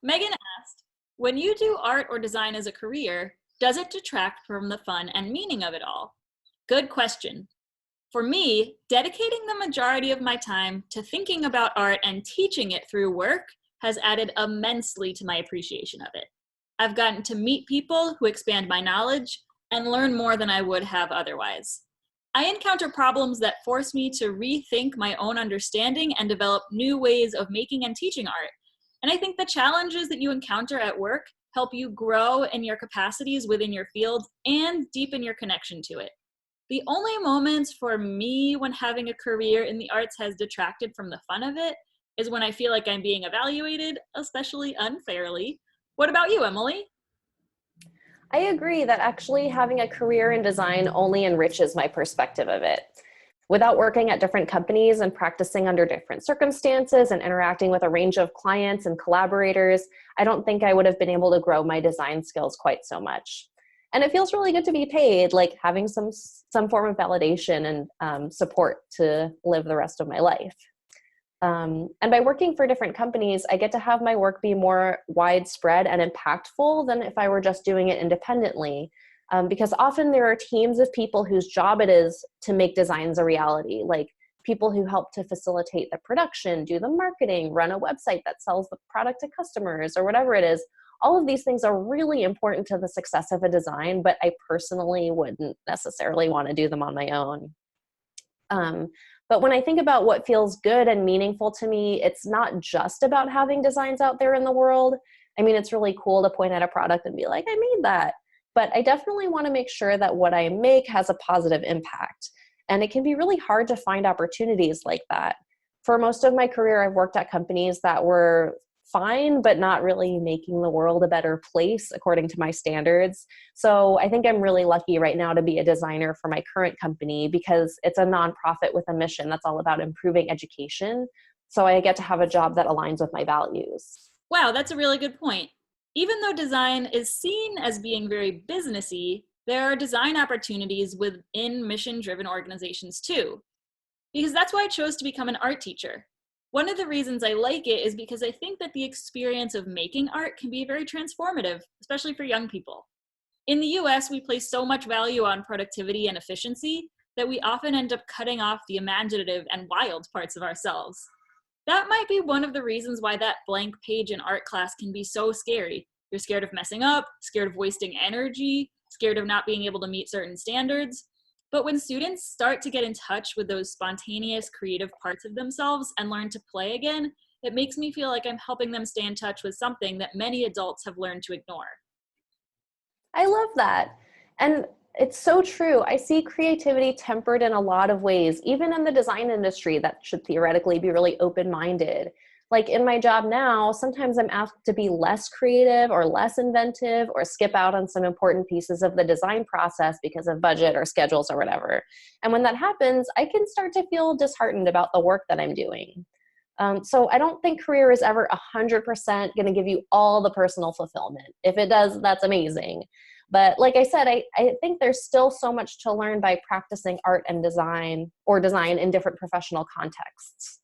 Megan asked, when you do art or design as a career, does it detract from the fun and meaning of it all? Good question. For me, dedicating the majority of my time to thinking about art and teaching it through work has added immensely to my appreciation of it. I've gotten to meet people who expand my knowledge and learn more than I would have otherwise. I encounter problems that force me to rethink my own understanding and develop new ways of making and teaching art. And I think the challenges that you encounter at work help you grow in your capacities within your field and deepen your connection to it. The only moments for me when having a career in the arts has detracted from the fun of it is when I feel like I'm being evaluated, especially unfairly. What about you, Emily? I agree that actually having a career in design only enriches my perspective of it. Without working at different companies and practicing under different circumstances and interacting with a range of clients and collaborators, I don't think I would have been able to grow my design skills quite so much. And it feels really good to be paid, like having some form of validation and support to live the rest of my life. And by working for different companies, I get to have my work be more widespread and impactful than if I were just doing it independently. Because often there are teams of people whose job it is to make designs a reality, like people who help to facilitate the production, do the marketing, run a website that sells the product to customers, or whatever it is. All of these things are really important to the success of a design, but I personally wouldn't necessarily want to do them on my own. But when I think about what feels good and meaningful to me, it's not just about having designs out there in the world. I mean, it's really cool to point at a product and be like, I made that. But I definitely want to make sure that what I make has a positive impact. And it can be really hard to find opportunities like that. For most of my career, I've worked at companies that were fine, but not really making the world a better place according to my standards. So I think I'm really lucky right now to be a designer for my current company because it's a nonprofit with a mission that's all about improving education. So I get to have a job that aligns with my values. Wow, that's a really good point. Even though design is seen as being very businessy, there are design opportunities within mission-driven organizations too. Because that's why I chose to become an art teacher. One of the reasons I like it is because I think that the experience of making art can be very transformative, especially for young people. In the US, we place so much value on productivity and efficiency that we often end up cutting off the imaginative and wild parts of ourselves. That might be one of the reasons why that blank page in art class can be so scary. You're scared of messing up, scared of wasting energy, scared of not being able to meet certain standards. But when students start to get in touch with those spontaneous, creative parts of themselves and learn to play again, it makes me feel like I'm helping them stay in touch with something that many adults have learned to ignore. I love that. And it's so true. I see creativity tempered in a lot of ways, even in the design industry that should theoretically be really open-minded. Like in my job now, sometimes I'm asked to be less creative or less inventive or skip out on some important pieces of the design process because of budget or schedules or whatever. And when that happens, I can start to feel disheartened about the work that I'm doing. So I don't think career is ever 100% going to give you all the personal fulfillment. If it does, that's amazing. But like I said, I think there's still so much to learn by practicing art and design or design in different professional contexts.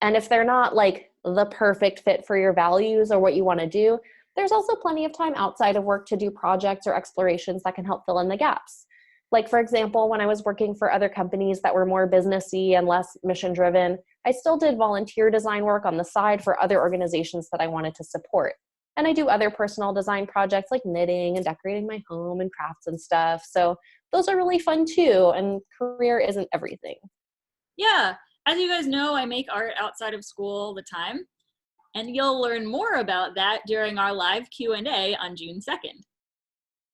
And if they're not like the perfect fit for your values or what you want to do, there's also plenty of time outside of work to do projects or explorations that can help fill in the gaps. Like, for example, when I was working for other companies that were more businessy and less mission driven, I still did volunteer design work on the side for other organizations that I wanted to support. And I do other personal design projects like knitting and decorating my home and crafts and stuff. So those are really fun too. And career isn't everything. Yeah, as you guys know, I make art outside of school all the time, and you'll learn more about that during our live Q&A on June 2nd.